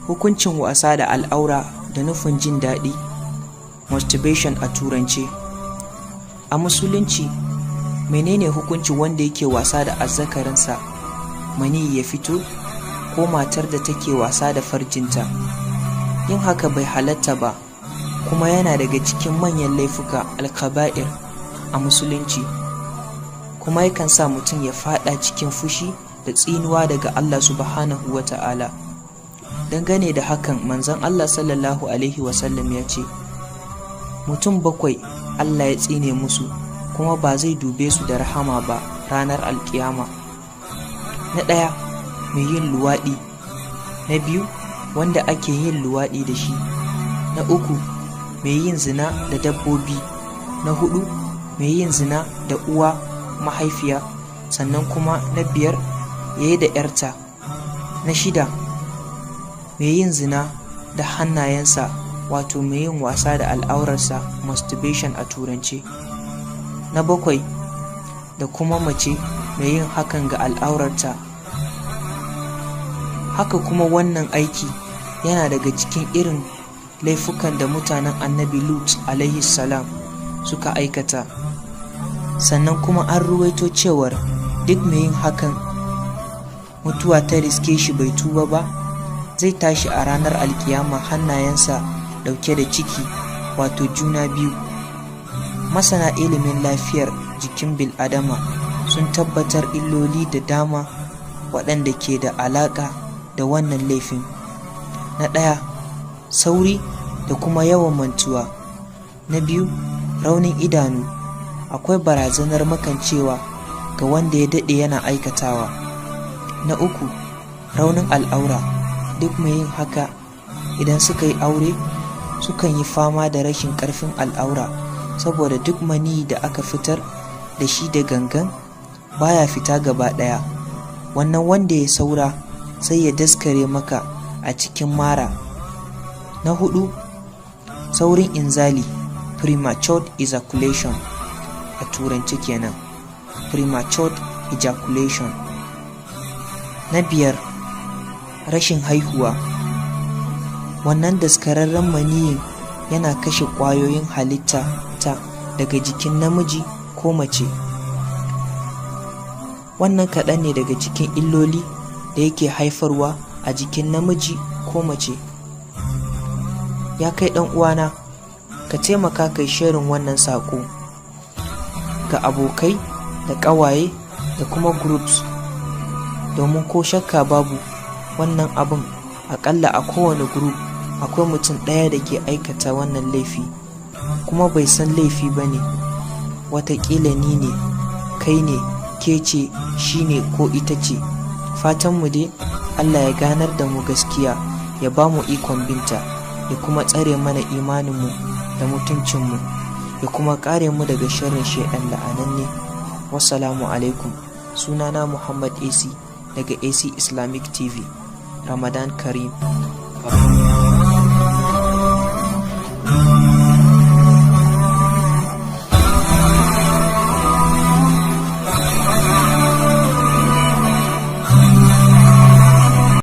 Hukuncin wasa da al'aura da nufin jin daɗi, masturbation a turance. A musulunci, menene hukuncin wanda yake wasa da azzakarinsa mani ya fito, ko matar da take wasa da farjinta? Yin haka bai halatta ba, kuma yana daga cikin manyan laifuka alkaba'ir a musulunci, kuma yakan sa mutum ya fada cikin fushi da tsinuwa daga Allah subhanahu wa ta'ala. Dangane da hakan, manzon Allah sallallahu alaihi wasallam ya ce, mutum 7 Allah ya tsine musu, kuma ba zai dube su da rahama ba ranar alkiyama. Na 1, mai yin luwaɗi. Na 2, wanda ake yin luwaɗi da shi. Na 3, mai yin zina da dabbobi. Na 4, mai yin zina da uwa mahaifiya. Sannan kuma na 5, yayi da 'yarta. Na 6, mai yin zina da hannayensa, wato mai yin wasa da al'aurarsa, masturbation a turance. Na 7, da kuma mace mai yin hakan ga al'aurarta. Haka kuma wannan aiki yana daga cikin irin laifukan da mutanen annabi Lut alaihi salam suka aikata. Sannan kuma an ruwaito cewar duk mai yin hakan mutuwa ta riske shi bai tuba ba, zai tashi a ranar alkiyama hannayensa dauke da ciki, wato juna biyu. Masana ilimin lafiyar jikin bil'adama sun tabbatar illoli da dama waɗanda ke da alaƙa da wannan laifin. Na 1, sauri da kuma yawan mantuwa. Na 2, raunin idanu. Akwai barazanar makancewa ga wanda ya daɗe yana aikatawa. Na 3, raunin al'aura. Duk mai yin haka idan suka yi aure sukan yi fama da rashin ƙarfin al'aura, saboda duk mani da aka fitar da shi da gangan baya fita gaba ɗaya. Wannan wanda ya saura sai ya daskare maka a cikin mara. Na 4, saurin inzali, premature ejaculation a turanci kenan, premature ejaculation. Na 5, rashin haihuwa. Wannan daskararren maniyin yana kashe ƙwayoyin halitta ta daga jikin namiji ko mace. Wannan kaɗan ne daga cikin illoli da yake haifarwa a jikin namiji ko mace. Ya kai ɗan uwana, ka taimaka kai sharing wannan saƙo ga abokai da ƙawaye da kuma groups, domin ko shakka babu wannan abin aƙalla a kowane group akwai mutum ɗaya da ke aikata wannan laifi, kuma bai san laifi ba ne. Wataƙila ni ne, kai ne, ke ce, shi ne ko ita ce. Fatanmu dai Allah ya ganar da mu gaskiya, ya ba mu ikon binta, ya kuma tsare mana imaninmu da mutuncinmu, ya kuma kare mu daga sharrin shaiɗan la'ananne. Wassalamu alaikum. Sunana Muhammad AC daga AC Islamic TV. Ramadan Kareem.